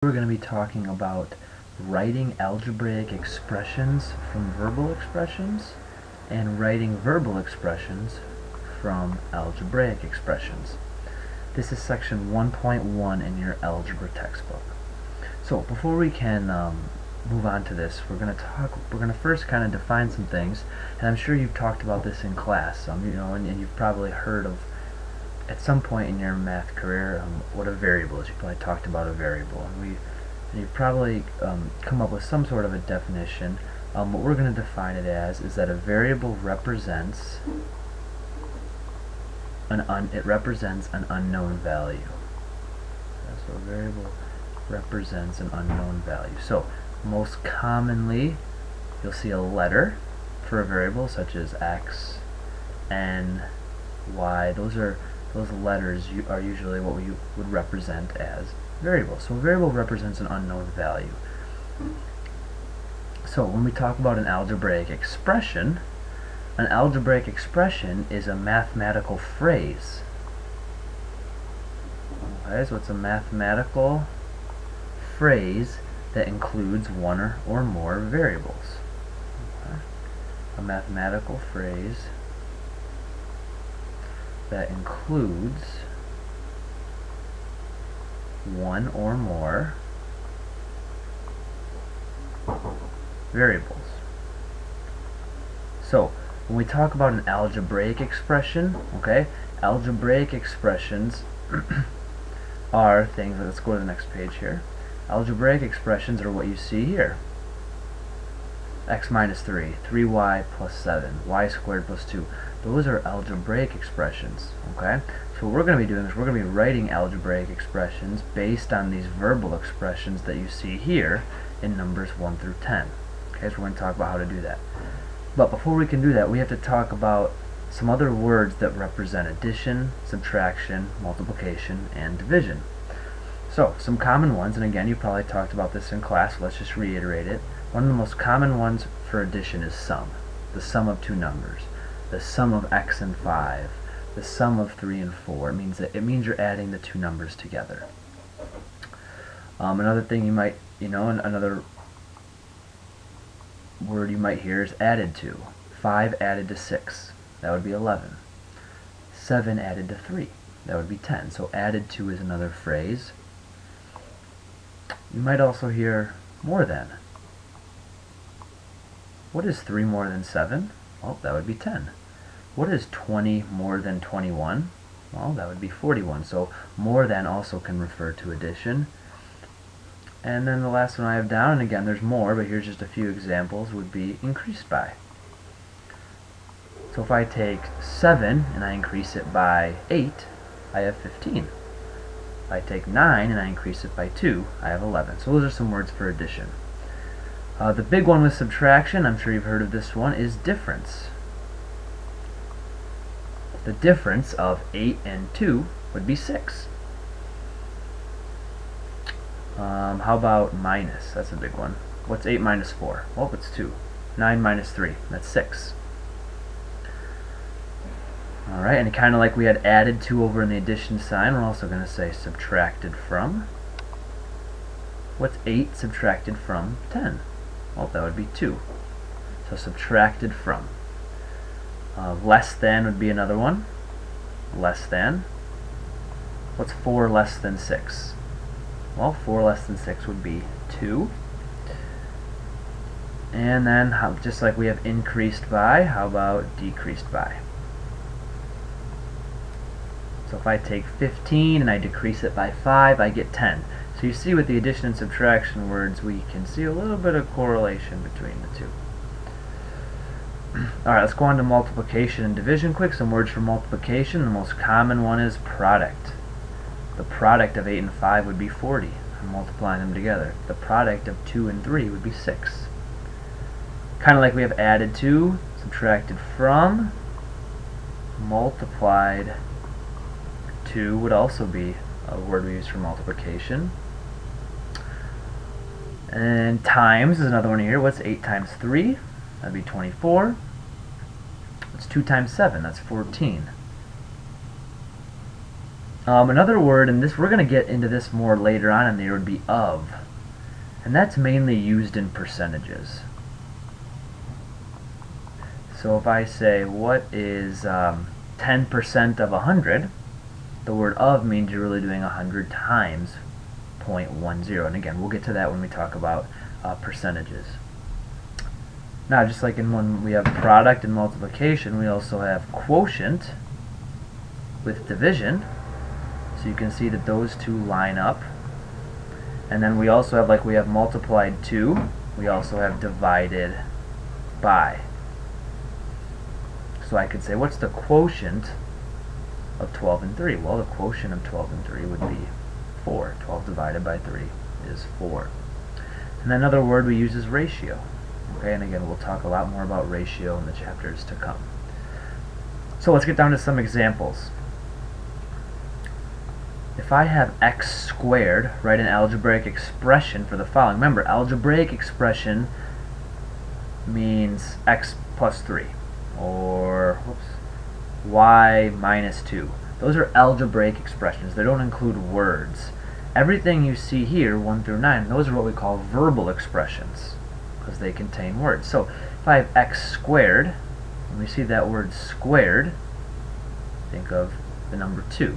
We're going to be talking about writing algebraic expressions from verbal expressions and writing verbal expressions from algebraic expressions. This is section 1.1 in your algebra textbook. So before we can move on to this, we're going to first kind of define some things, and I'm sure you've talked about this in class, and you've probably heard of at some point in your math career what a variable is. You probably talked about a variable, and you've probably come up with some sort of a definition. What we're going to define it as is that a variable represents an unknown value. So a variable represents an unknown value. So most commonly you'll see a letter for a variable such as x, n, y. Those letters are usually what we would represent as variables. So a variable represents an unknown value. So when we talk about an algebraic expression is a mathematical phrase. Okay, so it's a mathematical phrase that includes one or more variables. Okay. A mathematical phrase that includes one or more variables. So when we talk about an algebraic expression, okay, algebraic expressions are things. Let's go to the next page here. Algebraic expressions are what you see here. X minus 3, 3y plus 7, y squared plus 2. Those are algebraic expressions, okay? So what we're going to be doing is we're going to be writing algebraic expressions based on these verbal expressions that you see here in numbers 1 through 10. Okay, so we're going to talk about how to do that. But before we can do that, we have to talk about some other words that represent addition, subtraction, multiplication, and division. So some common ones, and again you probably talked about this in class, so let's just reiterate it. One of the most common ones for addition is sum. The sum of two numbers. The sum of x and 5. The sum of 3 and 4. It means you're adding the two numbers together. Another thing you might, another word you might hear is added to. 5 added to 6. That would be 11. 7 added to 3. That would be 10. So added to is another phrase. You might also hear more than. What is 3 more than 7? Well, that would be 10. What is 20 more than 21? Well, that would be 41. So more than also can refer to addition. And then the last one I have down, and again there's more, but here's just a few examples, would be increased by. So if I take 7 and I increase it by 8, I have 15. If I take 9 and I increase it by 2, I have 11. So those are some words for addition. The big one with subtraction, I'm sure you've heard of this one, is difference. The difference of 8 and 2 would be 6. How about minus? That's a big one. What's 8 minus 4? Well, it's 2. 9 minus 3, that's 6. Alright, and kind of like we had added to over in the addition sign, we're also going to say subtracted from. What's 8 subtracted from 10? Well, that would be 2. So subtracted from. Less than would be another one. Less than. What's 4 less than 6? Well, 4 less than 6 would be 2. And then, just like we have increased by, how about decreased by? So if I take 15 and I decrease it by 5, I get 10. So you see with the addition and subtraction words, we can see a little bit of correlation between the two. Alright, let's go on to multiplication and division quick. Some words for multiplication. The most common one is product. The product of 8 and 5 would be 40. I'm multiplying them together. The product of 2 and 3 would be 6. Kind of like we have added to, subtracted from, multiplied to would also be a word we use for multiplication. And times is another one here. What's 8 times 3? That'd be 24. What's 2 times 7? That's 14. Another word, and this we're going to get into this more later on in the year, would be of. And that's mainly used in percentages. So if I say, what is 10% of 100, the word of means you're really doing 100 times 0.10. And again, we'll get to that when we talk about percentages. Now, just like in when we have product and multiplication, we also have quotient with division. So you can see that those two line up. And then we also have, like we have multiplied to, we also have divided by. So I could say, what's the quotient of 12 and 3? Well, the quotient of 12 and 3 would be 4. 12 divided by 3 is 4. And then another word we use is ratio. Okay, and again, we'll talk a lot more about ratio in the chapters to come. So let's get down to some examples. If I have x squared, write an algebraic expression for the following. Remember, algebraic expression means x plus 3, or y minus 2. Those are algebraic expressions. They don't include words. Everything you see here, 1 through 9, those are what we call verbal expressions, because they contain words. So if I have x squared, when we see that word squared, think of the number 2.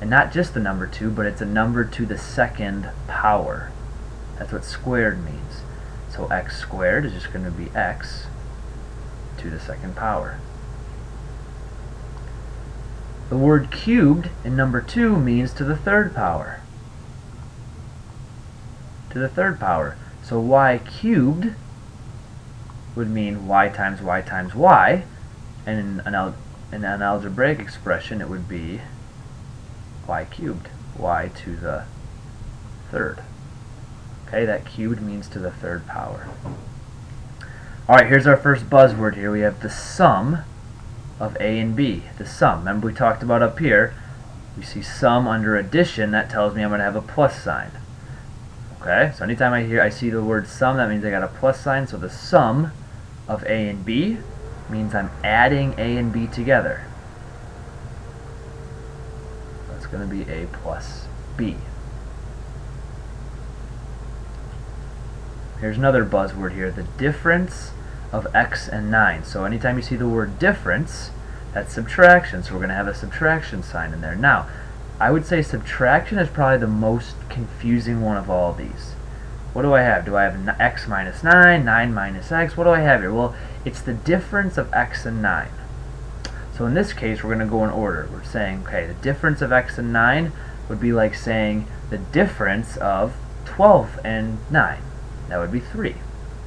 And not just the number 2, but it's a number to the second power. That's what squared means. So x squared is just going to be x to the second power. The word cubed in number 2 means to the third power. To the third power. So y cubed would mean y times y times y, and in an algebraic expression it would be y cubed, y to the third. Okay, that cubed means to the third power. Alright, here's our first buzzword here. We have the sum of a and b. The sum. Remember we talked about up here, we see sum under addition, that tells me I'm going to have a plus sign. Okay, so anytime I see the word sum, that means I got a plus sign. So the sum of a and b means I'm adding a and b together. It's going to be a plus b. Here's another buzzword here, the difference of x and 9. So anytime you see the word difference, that's subtraction. So we're going to have a subtraction sign in there. Now, I would say subtraction is probably the most confusing one of all these. What do I have? Do I have x minus 9, 9 minus x? What do I have here? Well, it's the difference of x and 9. So in this case, we're going to go in order. We're saying, okay, the difference of x and 9 would be like saying the difference of 12 and 9. That would be 3.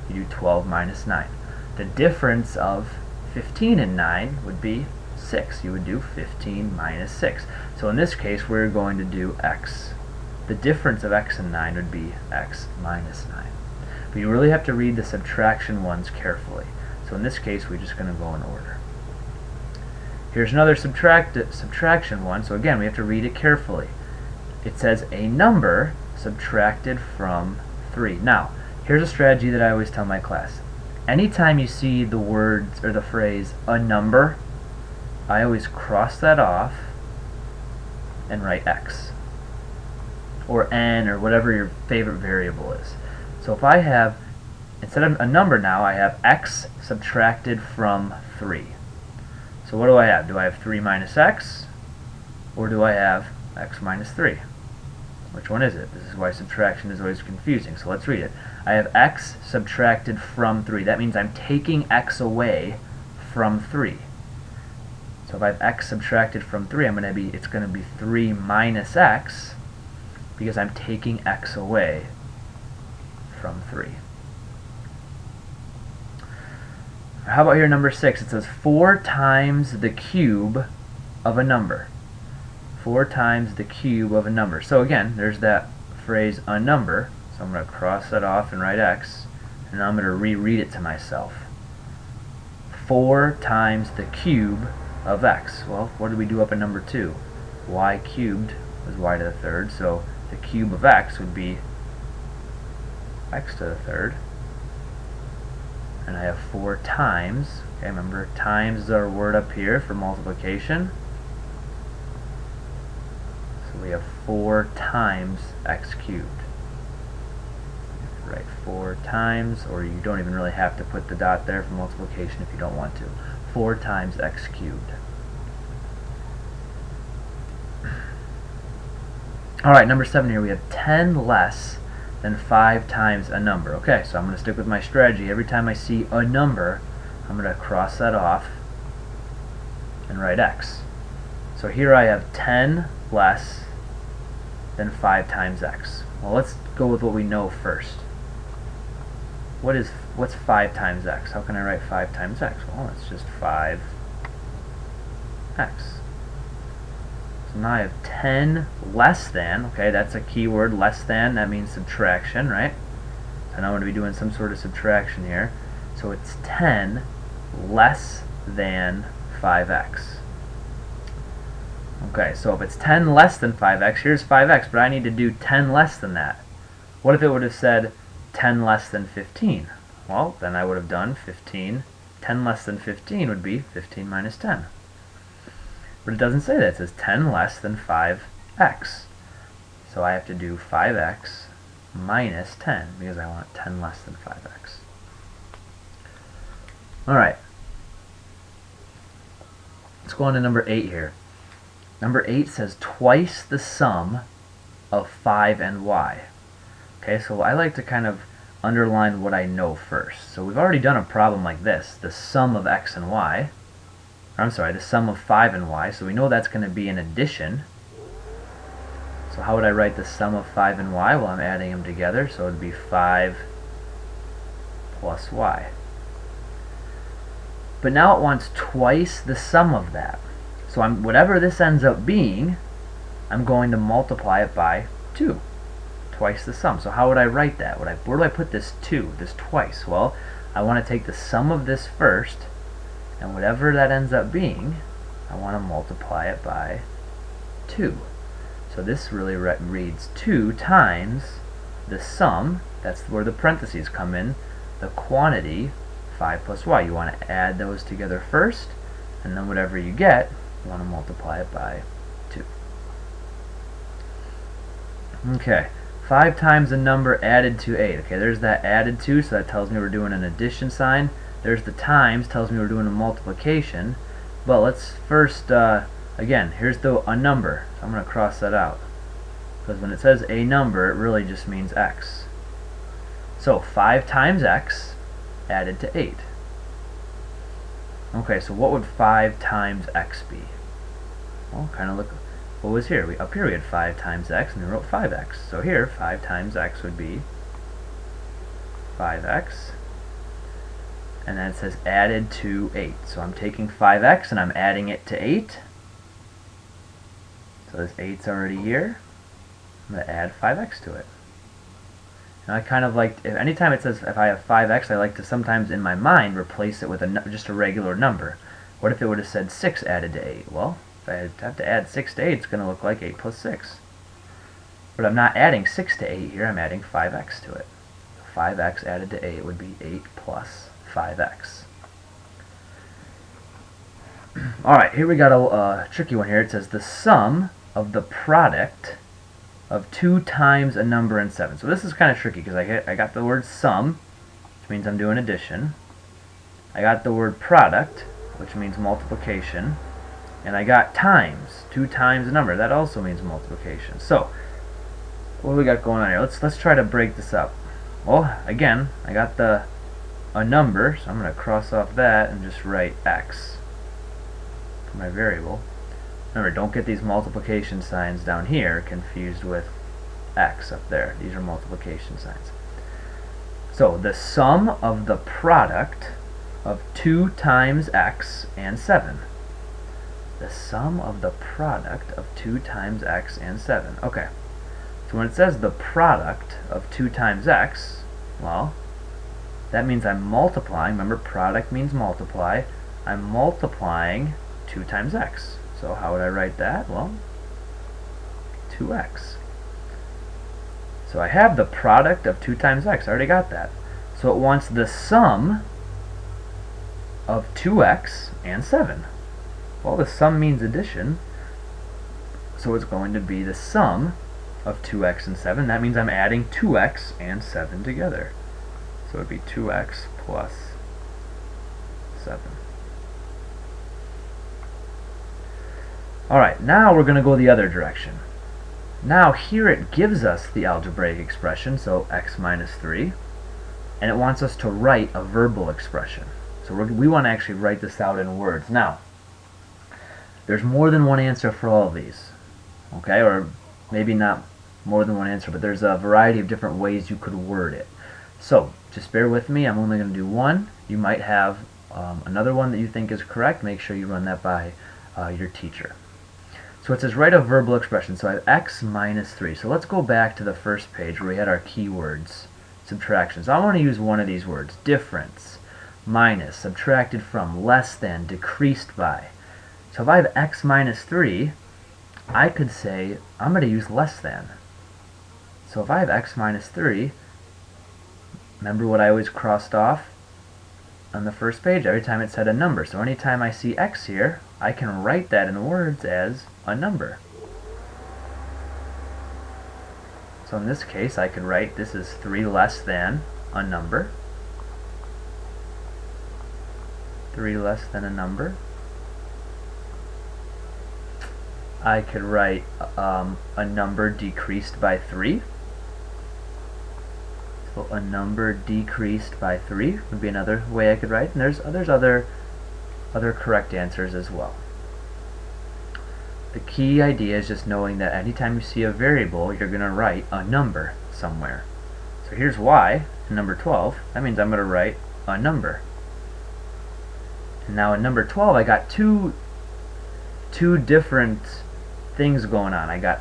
You do 12 minus 9. The difference of 15 and 9 would be 6. You would do 15 minus 6. So in this case, we're going to do x. The difference of x and 9 would be x minus 9. But you really have to read the subtraction ones carefully. So in this case, we're just going to go in order. Here's another subtraction one. So again, we have to read it carefully. It says a number subtracted from 3. Now, here's a strategy that I always tell my class. Anytime you see the words or the phrase a number, I always cross that off and write x. Or n, or whatever your favorite variable is. So if I have, instead of a number now, I have x subtracted from 3. So what do I have? Do I have 3 minus x? Or do I have x minus 3? Which one is it? This is why subtraction is always confusing. So let's read it. I have x subtracted from 3. That means I'm taking x away from 3. So if I have x subtracted from 3, it's going to be 3 minus x, because I'm taking x away from 3. How about here, number 6? It says 4 times the cube of a number. 4 times the cube of a number. So again, there's that phrase, a number. So I'm going to cross that off and write x. And I'm going to reread it to myself. 4 times the cube of x. Well, what did we do up in number 2? Y cubed was y to the third. So the cube of x would be x to the third. And I have 4 times. Okay, remember, times is our word up here for multiplication. So we have 4 times x cubed. Right, 4 times, or you don't even really have to put the dot there for multiplication if you don't want to. 4 times x cubed. Alright, number 7 here, we have 10 less than 5 times a number. Okay, so I'm going to stick with my strategy. Every time I see a number, I'm going to cross that off and write x. So here I have 10 less than 5 times x. Well, let's go with what we know first. What's 5 times x? How can I write 5 times x? Well, it's just 5x. So now I have 10 less than, okay, that's a keyword, less than, that means subtraction, right? So now I'm going to be doing some sort of subtraction here. So it's 10 less than 5x. Okay, so if it's 10 less than 5x, here's 5x, but I need to do 10 less than that. What if it would have said 10 less than 15? Well, then I would have done 15. 10 less than 15 would be 15 minus 10. But it doesn't say that. It says 10 less than 5x. So I have to do 5x minus 10 because I want 10 less than 5x. Alright. Let's go on to number 8 here. Number 8 says twice the sum of 5 and y. Okay, so I like to kind of underline what I know first. So we've already done a problem like this, the sum of x and y. I'm sorry, the sum of 5 and y, so we know that's going to be an addition. So how would I write the sum of 5 and y? Well, I'm adding them together, so it would be 5 plus y. But now it wants twice the sum of that. So whatever this ends up being, I'm going to multiply it by 2. Twice the sum. So how would I write that? Where do I put this 2, this twice? Well, I want to take the sum of this first, and whatever that ends up being, I want to multiply it by 2. So this really reads 2 times the sum, that's where the parentheses come in, the quantity 5 plus y. You want to add those together first, and then whatever you get, you want to multiply it by 2. Okay, 5 times the number added to 8. Okay, there's that added to, so that tells me we're doing an addition sign. There's the times, tells me we're doing a multiplication. But let's first, again, here's a number. So I'm going to cross that out. Because when it says a number, it really just means x. So 5 times x added to 8. Okay, so what would 5 times x be? Well, kind of look, what was here? Up here we had 5 times x, and we wrote 5x. So here, 5 times x would be 5x. And then it says added to 8. So I'm taking 5x and I'm adding it to 8. So this 8's already here. I'm going to add 5x to it. And I kind of like, anytime it says if I have 5x, I like to sometimes in my mind replace it with just a regular number. What if it would have said 6 added to 8? Well, if I have to add 6 to 8, it's going to look like 8 plus 6. But I'm not adding 6 to 8 here, I'm adding 5x to it. 5x added to 8 would be 8 plus 5x. Alright, here we got a tricky one here. It says the sum of the product of 2 times a number and 7. So this is kind of tricky because I got the word sum, which means I'm doing addition. I got the word product, which means multiplication. And I got times, 2 times a number. That also means multiplication. So, what do we got going on here? Let's try to break this up. Well, again, I got a number, so I'm going to cross off that and just write x for my variable. Remember, don't get these multiplication signs down here confused with x up there. These are multiplication signs. So the sum of the product of 2 times x and 7. The sum of the product of 2 times x and 7. Okay, so when it says the product of 2 times x, well, that means I'm multiplying. Remember, product means multiply. I'm multiplying 2 times x. So how would I write that? Well, 2x. So I have the product of 2 times x. I already got that. So it wants the sum of 2x and 7. Well, the sum means addition. So it's going to be the sum of 2x and 7. That means I'm adding 2x and 7 together. So it would be 2x plus 7. Alright, now we're going to go the other direction. Now here it gives us the algebraic expression, so x minus 3, and it wants us to write a verbal expression. So we want to actually write this out in words. Now, there's more than one answer for all of these, okay? Or maybe not more than one answer, but there's a variety of different ways you could word it. So just bear with me. I'm only going to do one. You might have another one that you think is correct. Make sure you run that by your teacher. So it says write a verbal expression. So I have x minus 3. So let's go back to the first page where we had our keywords, subtraction. So I want to use one of these words, difference, minus, subtracted from, less than, decreased by. So if I have x minus 3, I could say I'm going to use less than. So if I have x minus 3, remember what I always crossed off on the first page? Every time it said a number. So anytime I see x here, I can write that in words as a number. So in this case, I could write this is 3 less than a number. 3 less than a number. I could write a number decreased by 3. So a number decreased by 3 would be another way I could write. And there's other correct answers as well. The key idea is just knowing that anytime you see a variable, you're going to write a number somewhere. So here's y in number 12. That means I'm going to write a number. And now in number 12, I got two different things going on. I got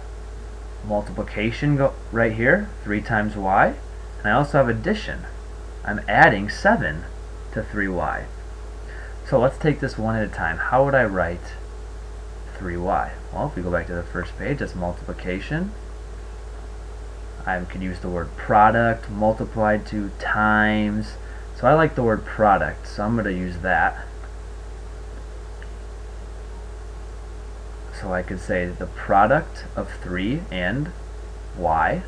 multiplication right here, 3 times y, and I also have addition. I'm adding 7 to 3y. So let's take this one at a time. How would I write 3y? Well, if we go back to the first page, that's multiplication. I could use the word product, multiplied to, times. So I like the word product, so I'm going to use that. So I could say the product of 3 and y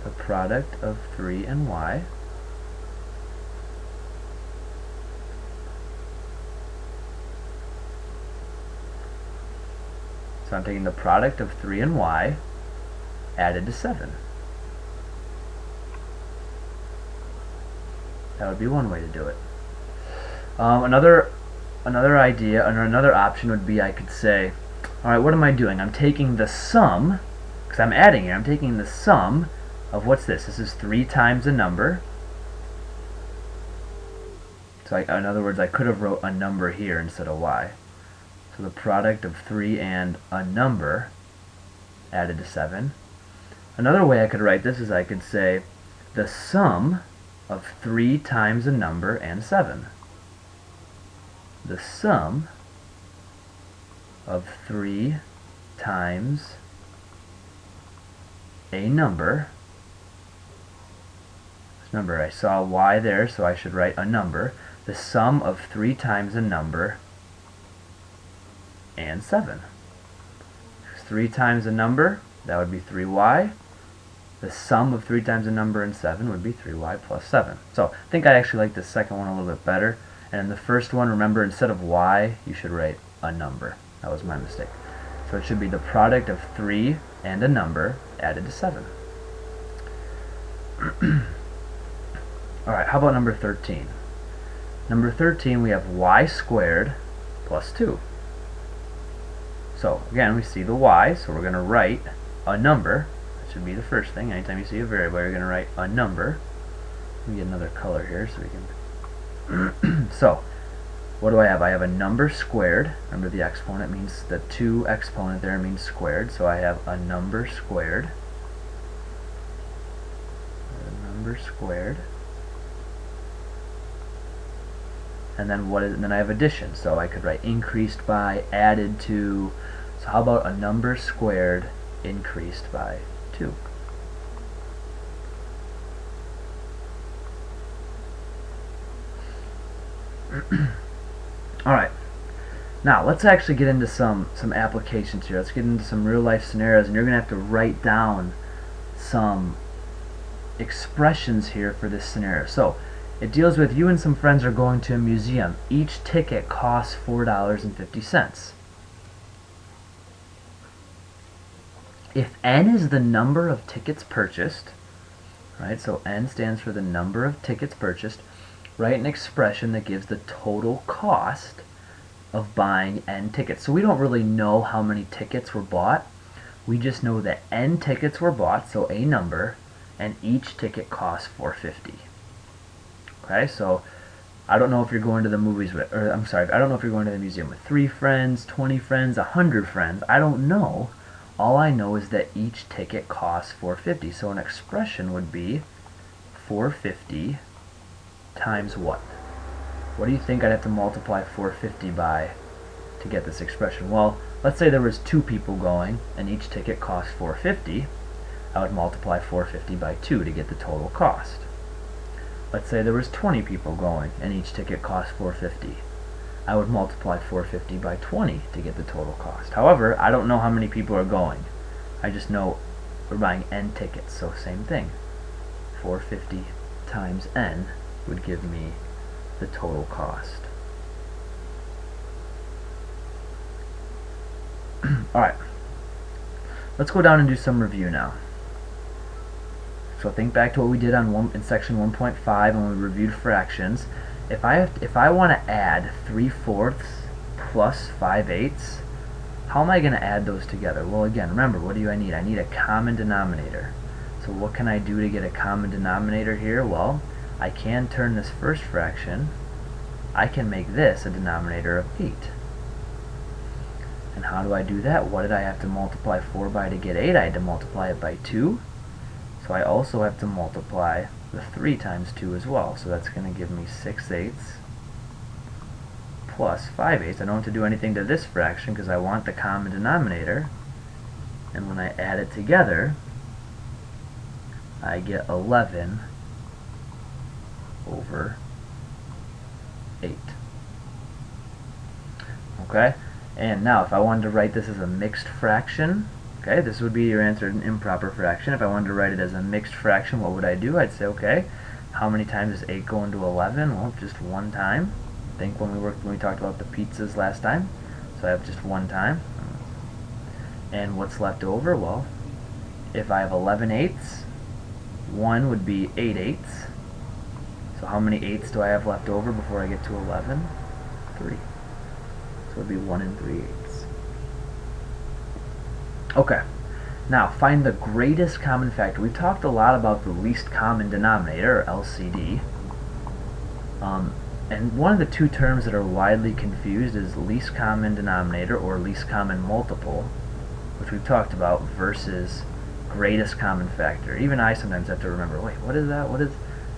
the product of 3 and y so I'm taking the product of 3 and y added to 7. That would be one way to do it. Another idea, or another option would be I could say, alright, what am I doing? I'm taking the sum, because I'm adding here, I'm taking the sum of what's this? This is 3 times a number. So in other words, I could have wrote a number here instead of y. So the product of 3 and a number added to 7. Another way I could write this is I could say the sum of 3 times a number and 7. The sum of 3 times a number. Remember, I saw y there, so I should write a number. The sum of 3 times a number and 7. 3 times a number, that would be 3y. The sum of 3 times a number and 7 would be 3y plus 7. So I think I actually like the second one a little bit better. And in the first one, remember, instead of y, you should write a number. That was my mistake. So it should be the product of 3 and a number added to 7. Alright, how about number 13? Number 13, we have y squared plus 2. So again, we see the y, so we're going to write a number. That should be the first thing. Anytime you see a variable, you're going to write a number. Let me get another color here so we can... So, what do I have? I have a number squared. Remember, the exponent means the 2 exponent there means squared. So I have a number squared. A number squared. And then what is? And then I have addition. So I could write increased by, added to. So how about a number squared increased by 2? Alright, Now, let's actually get into some applications here. Let's get into some real life scenarios, and you're going to have to write down some expressions here for this scenario. So, it deals with you and some friends are going to a museum. Each ticket costs $4.50. If N is the number of tickets purchased, right, so N stands for the number of tickets purchased, write an expression that gives the total cost of buying N tickets. So we don't really know how many tickets were bought. We just know that N tickets were bought, so a number, and each ticket costs $4.50. Okay, so I don't know if you're going to the movies with, or I'm sorry, I don't know if you're going to the museum with 3 friends, 20 friends, 100 friends. I don't know. All I know is that each ticket costs $4.50. So an expression would be $4.50 times what? What do you think I'd have to multiply $4.50 by to get this expression? Well, let's say there was 2 people going and each ticket cost $4.50. I would multiply $4.50 by 2 to get the total cost. Let's say there was 20 people going and each ticket cost $4.50. I would multiply $4.50 by 20 to get the total cost. However, I don't know how many people are going. I just know we're buying N tickets, so same thing. $4.50 times N would give me the total cost. Alright, let's go down and do some review now. So think back to what we did in section 1.5 when we reviewed fractions. If I want to add 3/4 plus 5/8, how am I going to add those together? Well, again, remember, what do I need? I need a common denominator. So what can I do to get a common denominator here? Well, I can turn this first fraction, I can make this a denominator of 8. And how do I do that? What did I have to multiply 4 by to get 8? I had to multiply it by 2. So I also have to multiply the 3 times 2 as well. So that's going to give me 6/8 plus 5/8. I don't have to do anything to this fraction because I want the common denominator. And when I add it together, I get 11 over 8. Okay? And now if I wanted to write this as a mixed fraction, okay, this would be your answer, an improper fraction. If I wanted to write it as a mixed fraction, what would I do? I'd say, okay, how many times does 8 go into 11? Well, just one time. I think when we talked about the pizzas last time. So I have just one time. And what's left over? Well, if I have 11/8, 1 would be 8/8. So how many 8s do I have left over before I get to 11? 3. So it would be 1 3/8. Okay, now find the greatest common factor. We've talked a lot about the least common denominator, or LCD. And one of the 2 terms that are widely confused is least common denominator or least common multiple, which we've talked about, versus greatest common factor. Even I sometimes have to remember, wait, what is that?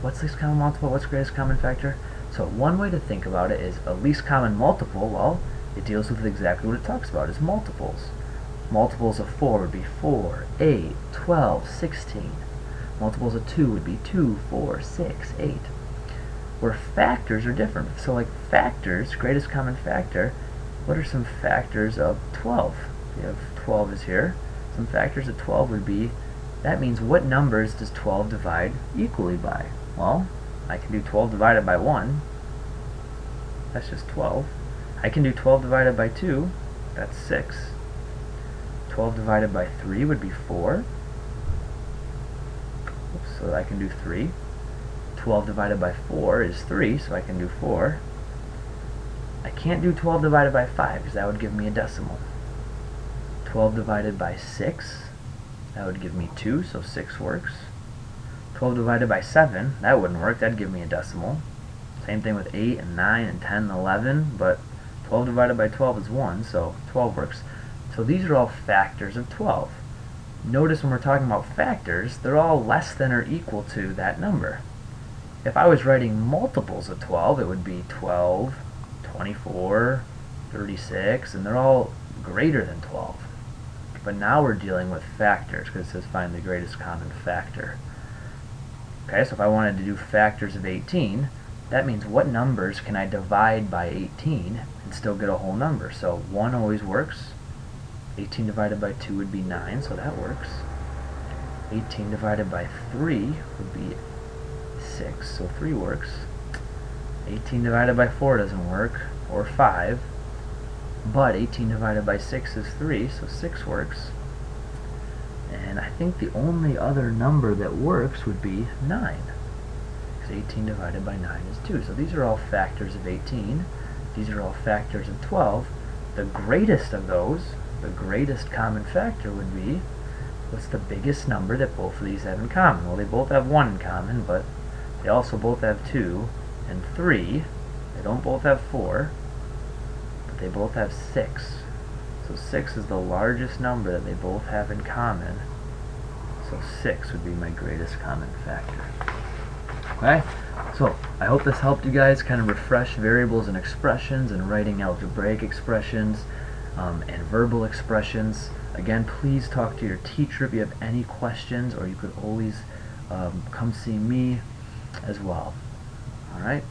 What's least common multiple? What's greatest common factor? So one way to think about it is a least common multiple, well, it deals with exactly what it talks about, is multiples. Multiples of 4 would be 4, 8, 12, 16. Multiples of 2 would be 2, 4, 6, 8. Where factors are different. So like factors, greatest common factor, what are some factors of 12? We have 12 is here. Some factors of 12 would be, that means what numbers does 12 divide equally by? Well, I can do 12 divided by 1. That's just 12. I can do 12 divided by 2. That's 6. 12 divided by 3 would be 4. So I can do 3. 12 divided by 4 is 3, so I can do 4. I can't do 12 divided by 5 because that would give me a decimal. 12 divided by 6, that would give me 2, so 6 works. 12 divided by 7, that wouldn't work, that'd give me a decimal. Same thing with 8 and 9 and 10 and 11, but 12 divided by 12 is 1, so 12 works. So these are all factors of 12. Notice when we're talking about factors, they're all less than or equal to that number. If I was writing multiples of 12, it would be 12, 24, 36, and they're all greater than 12. But now we're dealing with factors, because it says find the greatest common factor. Okay, so if I wanted to do factors of 18, that means what numbers can I divide by 18 and and still get a whole number. So 1 always works. 18 divided by 2 would be 9, so that works. 18 divided by 3 would be 6, so 3 works. 18 divided by 4 doesn't work, or 5, but 18 divided by 6 is 3, so 6 works. And I think the only other number that works would be 9, because 18 divided by 9 is 2. So these are all factors of 18. These are all factors of 12. The greatest of those, the greatest common factor would be, what's the biggest number that both of these have in common? Well, they both have 1 in common, but they also both have 2 and 3. They don't both have 4, but they both have 6. So 6 is the largest number that they both have in common. So 6 would be my greatest common factor. Okay? So I hope this helped you guys kind of refresh variables and expressions and writing algebraic expressions and verbal expressions. Again, please talk to your teacher if you have any questions, or you could always come see me as well. Alright?